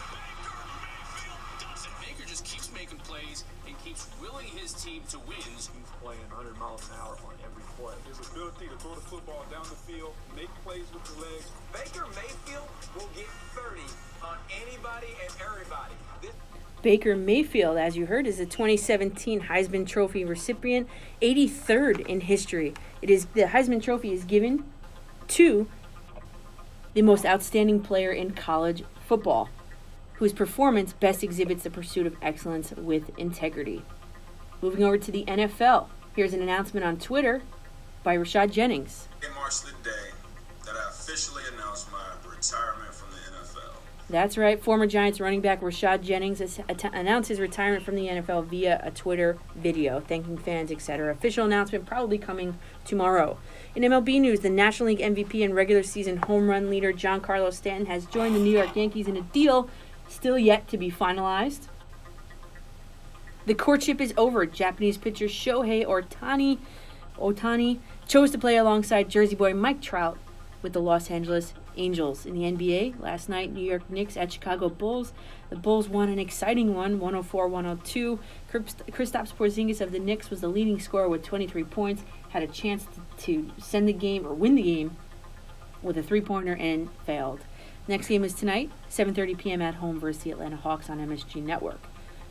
Speaker 10: Baker just keeps making plays and keeps willing his team to win. He's playing 100 miles an hour on every play.
Speaker 11: His ability to throw the football down the field, make plays with the legs.
Speaker 10: Baker Mayfield will get 30 on anybody and everybody.
Speaker 1: Baker Mayfield, as you heard, is the 2017 Heisman Trophy recipient, 83rd in history. The Heisman Trophy is given to the most outstanding player in college football, whose performance best exhibits the pursuit of excellence with integrity. Moving over to the NFL, here's an announcement on Twitter by Rashad Jennings.
Speaker 12: It marks the day that I officially announced my retirement from the NFL.
Speaker 1: That's right. Former Giants running back Rashad Jennings has announced his retirement from the NFL via a Twitter video, thanking fans, etc. Official announcement probably coming tomorrow. In MLB news, the National League MVP and regular season home run leader Giancarlo Stanton has joined the New York Yankees in a deal still yet to be finalized. The courtship is over. Japanese pitcher Shohei Ohtani chose to play alongside Jersey boy Mike Trout with the Los Angeles Angels. In the NBA, last night, New York Knicks at Chicago Bulls. The Bulls won an exciting one, 104-102. Kristaps Porzingis of the Knicks was the leading scorer with 23 points, had a chance to send the game or win the game with a three-pointer and failed. Next game is tonight, 7:30 p.m. at home versus the Atlanta Hawks on MSG Network.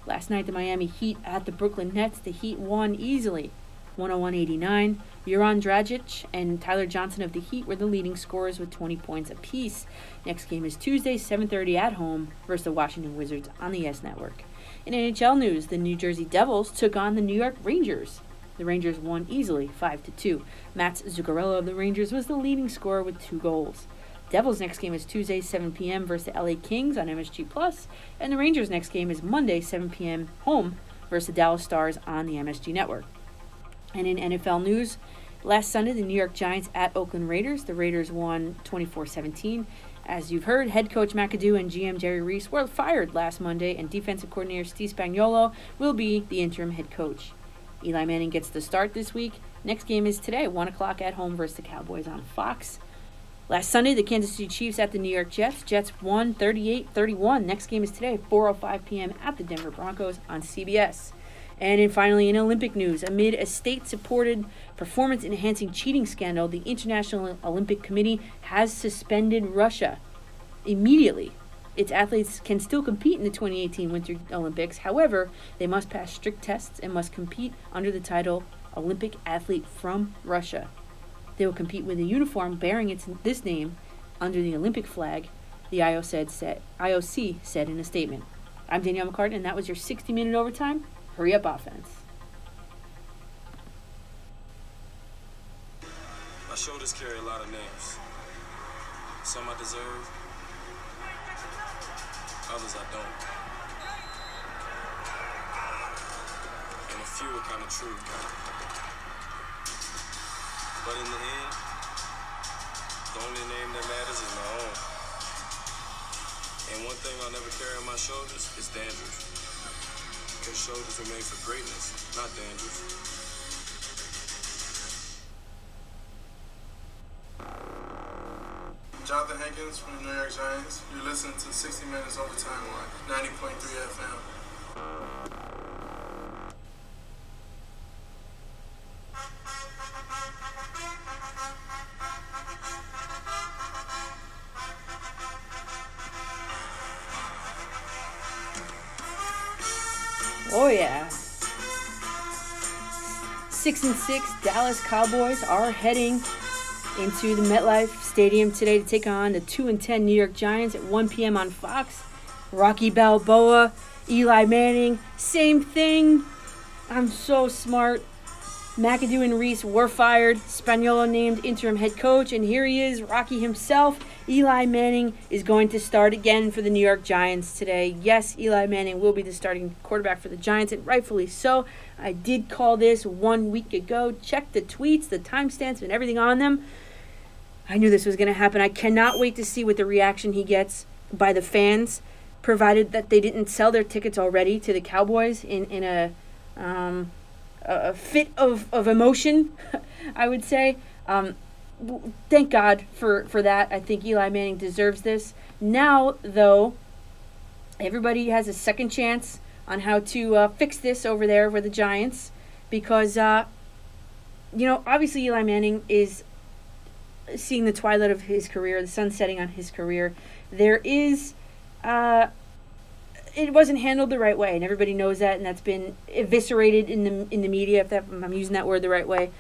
Speaker 1: Last night, the Miami Heat at the Brooklyn Nets. The Heat won easily, 101-89. Goran Dragic and Tyler Johnson of the Heat were the leading scorers with 20 points apiece. Next game is Tuesday, 7:30 at home versus the Washington Wizards on the YES Network. In NHL news, the New Jersey Devils took on the New York Rangers. The Rangers won easily, 5-2. Mats Zuccarello of the Rangers was the leading scorer with 2 goals. Devils' next game is Tuesday, 7 p.m. versus the LA Kings on MSG+, and the Rangers' next game is Monday, 7 p.m. home versus the Dallas Stars on the MSG Network. And in NFL news, last Sunday, the New York Giants at Oakland Raiders. The Raiders won 24-17. As you've heard, head coach McAdoo and GM Jerry Reese were fired last Monday, and defensive coordinator Steve Spagnuolo will be the interim head coach. Eli Manning gets the start this week. Next game is today, 1 o'clock at home versus the Cowboys on Fox. Last Sunday, the Kansas City Chiefs at the New York Jets. Jets won 38-31. Next game is today, 4:05 p.m. at the Denver Broncos on CBS. And finally, in Olympic news, amid a state-supported performance-enhancing cheating scandal, the International Olympic Committee has suspended Russia immediately. Its athletes can still compete in the 2018 Winter Olympics. However, they must pass strict tests and must compete under the title Olympic Athlete from Russia. They will compete with a uniform bearing this name under the Olympic flag, the IOC said in a statement. I'm Danielle McCartan, and that was your 60-minute overtime. Hurry up offense.
Speaker 13: My shoulders carry a lot of names. Some I deserve, others I don't. And a few are kind of true. But in the end, the only name that matters is my own. And one thing I'll never carry on my shoulders is dandruff. Because shoulders were made for greatness, not dandruff.
Speaker 14: Jonathan Hankins from the New York Giants. You're listening to 60 Minutes Overtime on 90.3 FM.
Speaker 1: Oh yeah. 6-6 Dallas Cowboys are heading into the MetLife Stadium today to take on the 2-10 New York Giants at 1 p.m. on Fox. Rocky Balboa, Eli Manning, same thing. I'm so smart. McAdoo and Reese were fired. Spagnuolo named interim head coach, and here he is, Rocky himself. Eli Manning is going to start again for the New York Giants today. Yes, Eli Manning will be the starting quarterback for the Giants, and rightfully so. I did call this 1 week ago. Check the tweets, the timestamps, and everything on them. I knew this was going to happen. I cannot wait to see what the reaction he gets by the fans, provided that they didn't sell their tickets already to the Cowboys in a fit of emotion, I would say. Thank God for that. I think Eli Manning deserves this. Now, though, everybody has a second chance on how to fix this over there with the Giants because, obviously Eli Manning is seeing the twilight of his career, the sun setting on his career. There is... it wasn't handled the right way, and everybody knows that, and that's been eviscerated in the media, if I'm using that word the right way.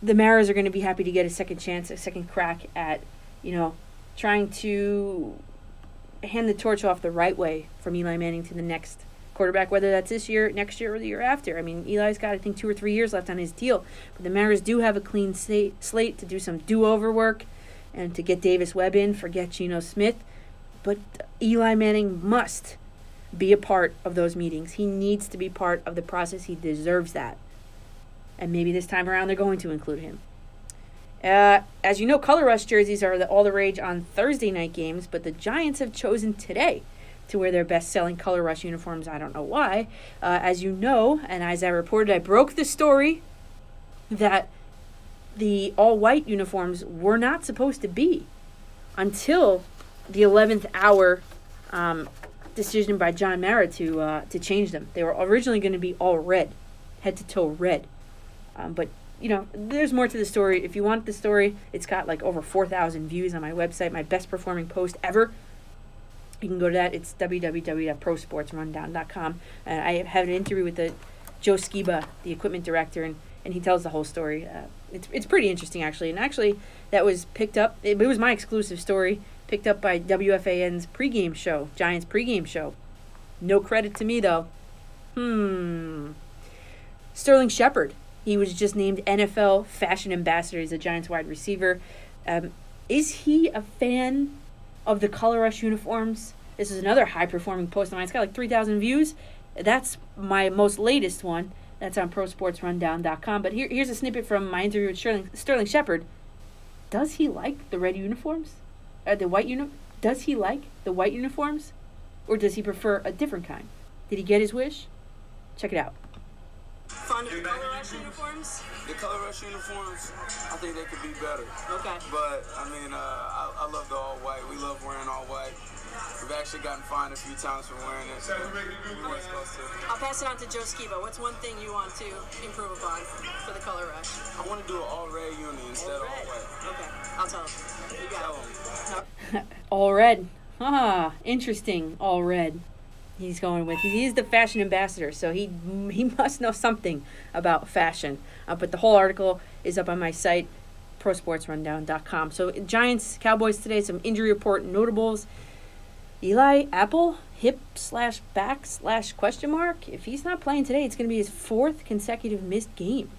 Speaker 1: The Maras are going to be happy to get a second chance, a second crack at trying to hand the torch off the right way from Eli Manning to the next quarterback, whether that's this year, next year, or the year after. I mean, Eli's got, I think, 2 or 3 years left on his deal. But the Mariners do have a clean slate to do some do-over work and to get Davis Webb in, forget Geno Smith. But Eli Manning must be a part of those meetings. He needs to be part of the process. He deserves that. And maybe this time around they're going to include him. As you know, Color Rush jerseys are all the rage on Thursday night games, but the Giants have chosen today to wear their best-selling Color Rush uniforms. I don't know why. As you know, and as I reported, I broke the story that the all-white uniforms were not supposed to be until the 11th hour decision by John Mara to change them. They were originally going to be all red, head-to-toe red. But, there's more to the story. If you want the story, it's got like over 4,000 views on my website, my best-performing post ever. You can go to that. It's www.prosportsrundown.com. I have an interview with Joe Skiba, the equipment director, and he tells the whole story. It's pretty interesting, actually. And actually, that was picked up. It was my exclusive story, picked up by WFAN's pregame show, Giants pregame show. No credit to me, though. Sterling Shepard. He was just named NFL Fashion Ambassador. He's a Giants wide receiver. Is he a fan of the Color Rush uniforms? This is another high-performing post of mine. It's got like 3,000 views. That's my most latest one. That's on ProSportsRundown.com. But here's a snippet from my interview with Sterling Shepard. Does he like the red uniforms? Does he like the white uniforms? Or does he prefer a different kind? Did he get his wish? Check it out.
Speaker 5: Fond of the Color Rush uniforms?
Speaker 13: The Color Rush uniforms, I think they could be better.
Speaker 5: Okay.
Speaker 13: But, I love the all-white. We love wearing all-white. We've actually gotten fined a few times for wearing it. We weren't supposed to.
Speaker 5: I'll pass it on to Joe Skiba. What's one thing you want to improve upon for the Color Rush?
Speaker 13: I want to do an all-red uni instead of all-white.
Speaker 5: Okay. I'll tell him. You got it.
Speaker 1: All red. Interesting. All red. He's going with. He is the fashion ambassador, so he must know something about fashion. But the whole article is up on my site, ProSportsRundown.com. So Giants, Cowboys today, some injury report notables. Eli Apple, hip/back/question mark. If he's not playing today, it's going to be his 4th consecutive missed game.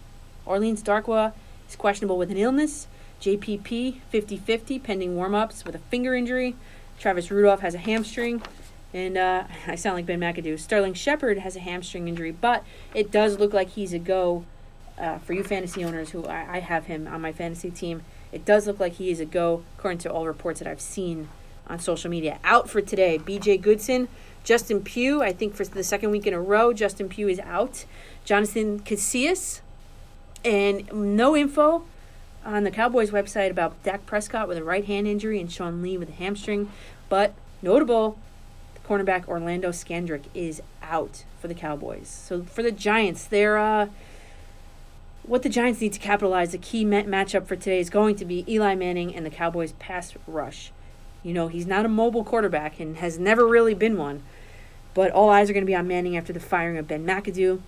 Speaker 1: Orleans Darkwa is questionable with an illness. JPP, 50-50, pending warm-ups with a finger injury. Travis Rudolph has a hamstring. And I sound like Ben McAdoo. Sterling Shepard has a hamstring injury, but it does look like he's a go for you fantasy owners who I have him on my fantasy team. It does look like he is a go, according to all reports that I've seen on social media. Out for today, B.J. Goodson, Justin Pugh, I think for the 2nd week in a row, Justin Pugh is out. Jonathan Casillas, and no info on the Cowboys website about Dak Prescott with a right hand injury and Sean Lee with a hamstring. But notable, cornerback Orlando Scandrick is out for the Cowboys. So for the Giants, what the Giants need to capitalize, the key matchup for today is going to be Eli Manning and the Cowboys pass rush. He's not a mobile quarterback and has never really been one, but all eyes are going to be on Manning after the firing of Ben McAdoo.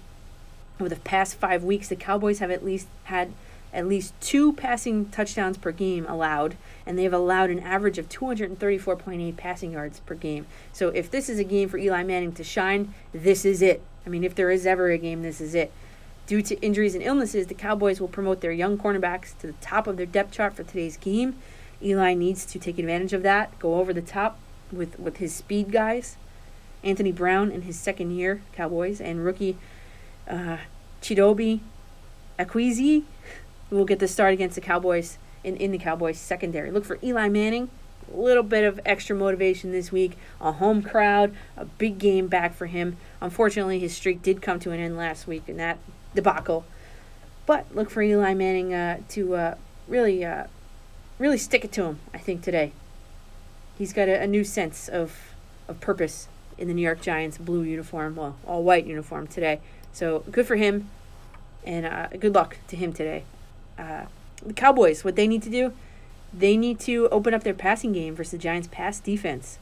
Speaker 1: Over the past 5 weeks, the Cowboys have had at least 2 passing touchdowns per game allowed, and they've allowed an average of 234.8 passing yards per game. So if this is a game for Eli Manning to shine, this is it. If there is ever a game, this is it. Due to injuries and illnesses, the Cowboys will promote their young cornerbacks to the top of their depth chart for today's game. Eli needs to take advantage of that, go over the top with his speed guys. Anthony Brown in his 2nd year, Cowboys, and rookie Chidobe Akwizi will get the start against the Cowboys in the Cowboys secondary. Look for Eli Manning. A little bit of extra motivation this week. A home crowd. A big game back for him. Unfortunately, his streak did come to an end last week in that debacle. But look for Eli Manning to really stick it to him, I think, today. He's got a new sense of purpose in the New York Giants blue uniform, well, all-white uniform today. So good for him, and good luck to him today. The Cowboys, what they need to do, they need to open up their passing game versus the Giants' pass defense.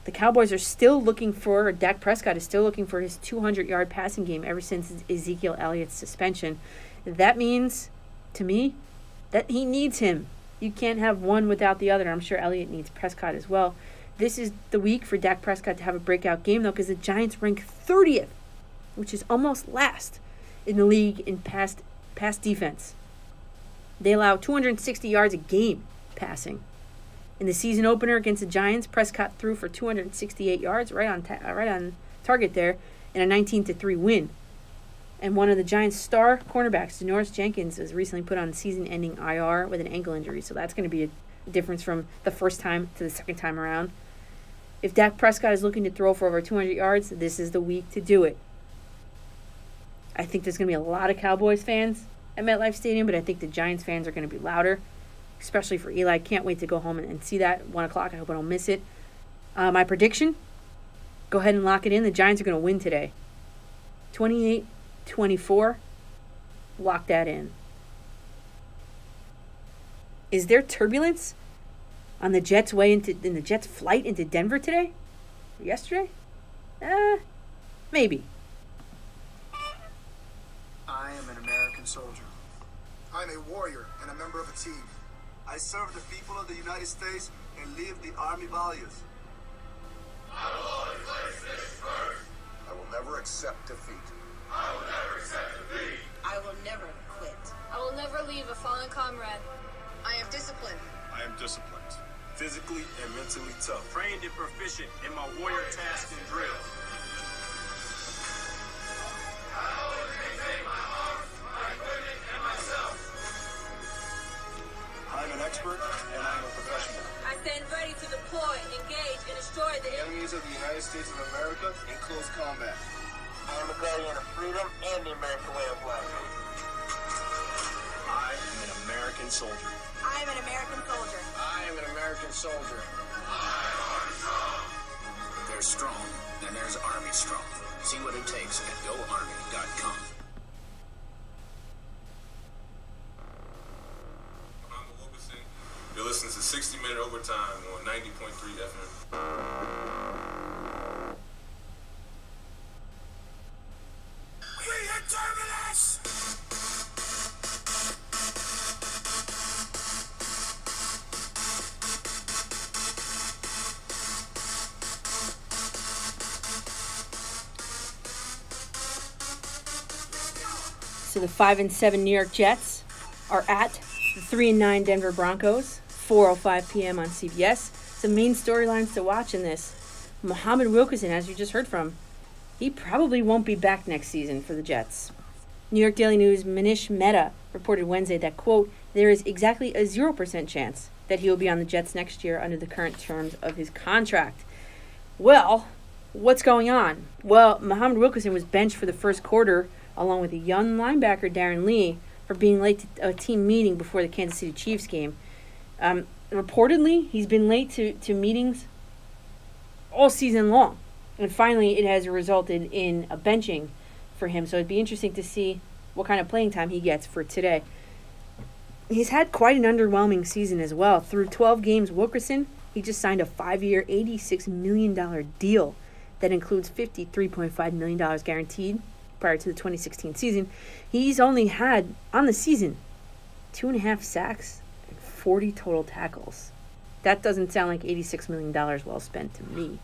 Speaker 1: The Cowboys are still looking for, Dak Prescott is still looking for his 200-yard passing game ever since Ezekiel Elliott's suspension. That means, to me, that he needs him You can't have one without the other. I'm sure Elliott needs Prescott as well. This is the week for Dak Prescott to have a breakout game, though, because the Giants rank 30th, which is almost last in the league in pass defense. They allow 260 yards a game passing. In the season opener against the Giants, Prescott threw for 268 yards, right on target there, in a 19-3 win. And one of the Giants' star cornerbacks, Janoris Jenkins, was recently put on season-ending IR with an ankle injury, so that's going to be a difference from the first time to the second time around. If Dak Prescott is looking to throw for over 200 yards, this is the week to do it. I think there's going to be a lot of Cowboys fans at MetLife Stadium, but I think the Giants fans are going to be louder, especially for Eli. Can't wait to go home and see that at 1 o'clock. I hope I don't miss it. My prediction, go ahead and lock it in. The Giants are going to win today. 28-24. Lock that in. Is there turbulence on the Jets' flight into Denver today? Or yesterday? Maybe.
Speaker 6: I am an American soldier.
Speaker 8: I'm a warrior and a member of a team.
Speaker 6: I serve the people of the United States and live the Army values.
Speaker 3: I will always place this first. I will never accept defeat.
Speaker 15: I will never accept defeat.
Speaker 5: I will never quit.
Speaker 16: I will never leave a fallen comrade.
Speaker 5: I am disciplined.
Speaker 13: I am disciplined. Physically and mentally tough. Trained and proficient in my warrior tasks and drills.
Speaker 15: I always maintain my arms, my equipment, and myself.
Speaker 13: I'm an expert and I'm a professional.
Speaker 16: I stand ready to deploy, engage, and destroy the
Speaker 13: Enemies of the United States of America in close combat.
Speaker 6: I am a guardian of freedom and the American way of life.
Speaker 13: I am an American soldier.
Speaker 5: I am an American soldier.
Speaker 6: I am an American soldier.
Speaker 8: There's strong, and there's Army strong. See what it takes at GoArmy.com.
Speaker 12: I'm Wilkerson. You're listening to 60 Minute Overtime on 90.3 FM.
Speaker 15: We hit terminus!
Speaker 1: So the 5-7 New York Jets are at the 3-9 Denver Broncos, 4:05 p.m. on CBS. Some main storylines to watch in this. Muhammad Wilkerson, as you just heard from, he probably won't be back next season for the Jets. New York Daily News' Manish Mehta reported Wednesday that, quote, there is exactly a 0% chance that he will be on the Jets next year under the current terms of his contract. Well, what's going on? Well, Muhammad Wilkerson was benched for the first quarter along with a young linebacker, Darren Lee, for being late to a team meeting before the Kansas City Chiefs game. Reportedly, he's been late to meetings all season long. And finally, it has resulted in a benching for him. So it'd be interesting to see what kind of playing time he gets for today. He's had quite an underwhelming season as well. Through 12 games, Wilkerson, he just signed a 5-year, $86 million deal that includes $53.5 million guaranteed prior to the 2016 season. He's only had, on the season, 2.5 sacks and 40 total tackles. That doesn't sound like $86 million well spent to me.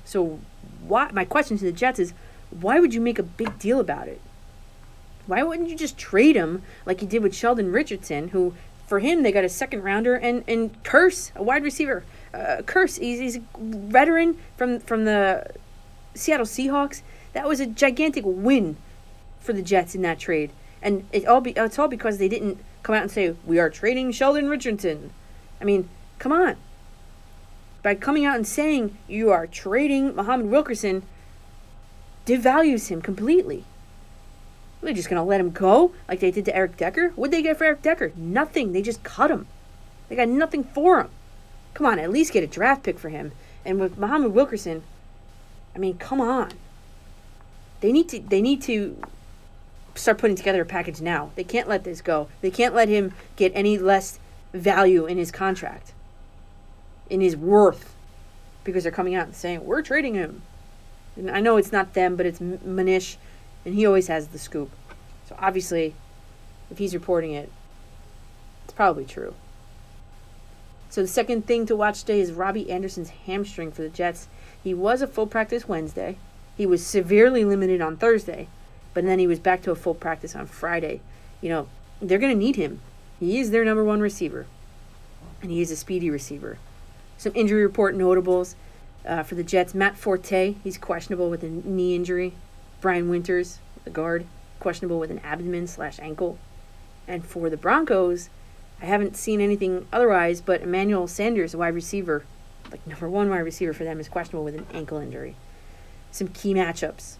Speaker 1: So my question to the Jets is, why would you make a big deal about it? Why wouldn't you just trade him like you did with Sheldon Richardson, who, for him, they got a second rounder, and Kearse, a wide receiver. Kearse, he's a veteran from the Seattle Seahawks. That was a gigantic win for the Jets in that trade. And it's all because they didn't come out and say, we are trading Sheldon Richardson. I mean, come on. By coming out and saying you are trading Muhammad Wilkerson, devalues him completely. Are they just going to let him go like they did to Eric Decker? What'd they get for Eric Decker? Nothing. They just cut him. They got nothing for him. Come on, at least get a draft pick for him. And with Muhammad Wilkerson, I mean, come on. They need to start putting together a package now. They can't let this go. They can't let him get any less value in his contract, in his worth, because they're coming out and saying, we're trading him. And I know it's not them, but it's Manish, and he always has the scoop. So obviously, if he's reporting it, it's probably true. So the second thing to watch today is Robbie Anderson's hamstring for the Jets. He was a full practice Wednesday. He was severely limited on Thursday, but then he was back to a full practice on Friday. You know, they're going to need him. He is their number one receiver, and he is a speedy receiver. Some injury report notables for the Jets. Matt Forte, he's questionable with a knee injury. Brian Winters, the guard, questionable with an abdomen/ankle. And for the Broncos, I haven't seen anything otherwise, but Emmanuel Sanders, a wide receiver, like number one wide receiver for them, is questionable with an ankle injury. Some key matchups.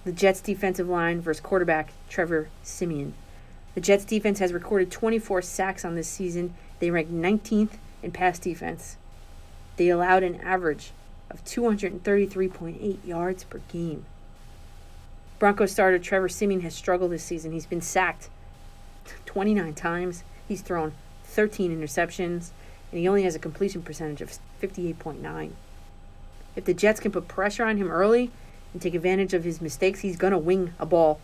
Speaker 1: The Jets defensive line versus quarterback Trevor Siemian. The Jets defense has recorded 24 sacks on this season. They rank 19th in pass defense. They allowed an average of 233.8 yards per game. Broncos starter Trevor Siemian has struggled this season. He's been sacked 29 times. He's thrown 13 interceptions, and he only has a completion percentage of 58.9. If the Jets can put pressure on him early and take advantage of his mistakes, he's going to wing a ball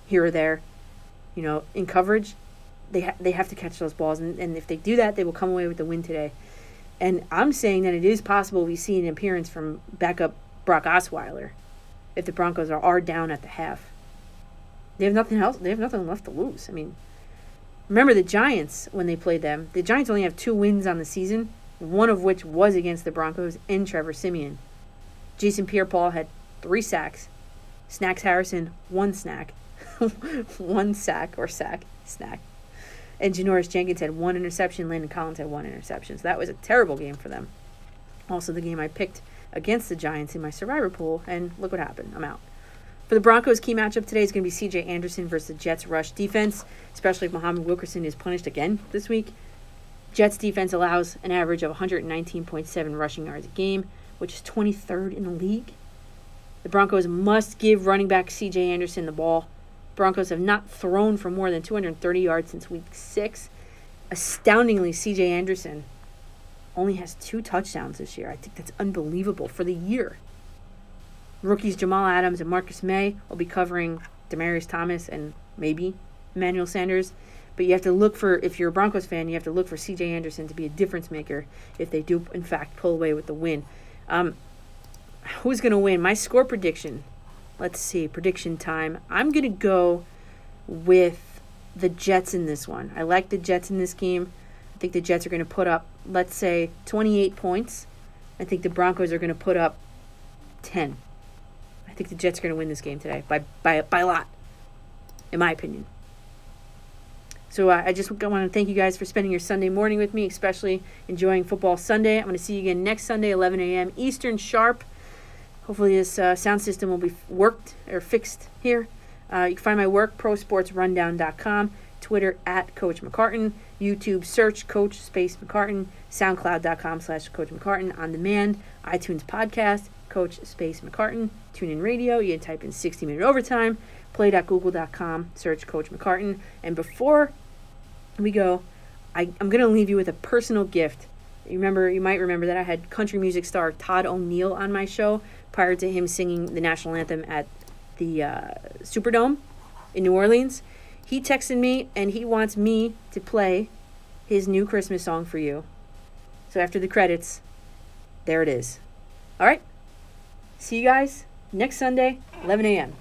Speaker 1: here or there. You know, in coverage, they have to catch those balls, and if they do that, they will come away with the win today. And I'm saying that it is possible we see an appearance from backup Brock Osweiler if the Broncos are down at the half. They have nothing else. They have nothing left to lose. I mean, remember the Giants when they played them. The Giants only have 2 wins on the season, one of which was against the Broncos and Trevor Siemian. Jason Pierre-Paul had 3 sacks. Snacks Harrison, 1 snack. 1 sack or sack, snack. And Janoris Jenkins had 1 interception. Landon Collins had 1 interception. So that was a terrible game for them. Also the game I picked against the Giants in my survivor pool, and look what happened. I'm out. For the Broncos, key matchup today is going to be C.J. Anderson versus the Jets' rush defense, especially if Muhammad Wilkerson is punished again this week. Jets defense allows an average of 119.7 rushing yards a game, which is 23rd in the league. The Broncos must give running back C.J. Anderson the ball. Broncos have not thrown for more than 230 yards since week 6. Astoundingly, C.J. Anderson only has 2 touchdowns this year. I think that's unbelievable for the year. Rookies Jamal Adams and Marcus May will be covering Demaryius Thomas and maybe Emmanuel Sanders. But you have to look for, if you're a Broncos fan, you have to look for C.J. Anderson to be a difference maker if they do, in fact, pull away with the win. Who's going to win? My score prediction. Let's see. Prediction time. I'm going to go with the Jets in this one. I like the Jets in this game. I think the Jets are going to put up, let's say, 28 points. I think the Broncos are going to put up 10. I think the Jets are going to win this game today by a lot, in my opinion. So I just want to thank you guys for spending your Sunday morning with me, especially enjoying Football Sunday. I'm going to see you again next Sunday, 11 a.m. Eastern sharp. Hopefully this sound system will be worked or fixed here. You can find my work, prosportsrundown.com, Twitter @Coach McCartan, YouTube search Coach McCartan, SoundCloud.com/Coach McCartan, on demand, iTunes podcast, Coach McCartan, TuneIn Radio. You can type in 60-minute overtime, play.google.com, search Coach McCartan. And before we go, I'm going to leave you with a personal gift. You might remember that I had country music star Todd O'Neill on my show prior to him singing the national anthem at the Superdome in New Orleans. He texted me and he wants me to play his new Christmas song for you. So after the credits, there it is. All right. See you guys next Sunday, 11 a.m.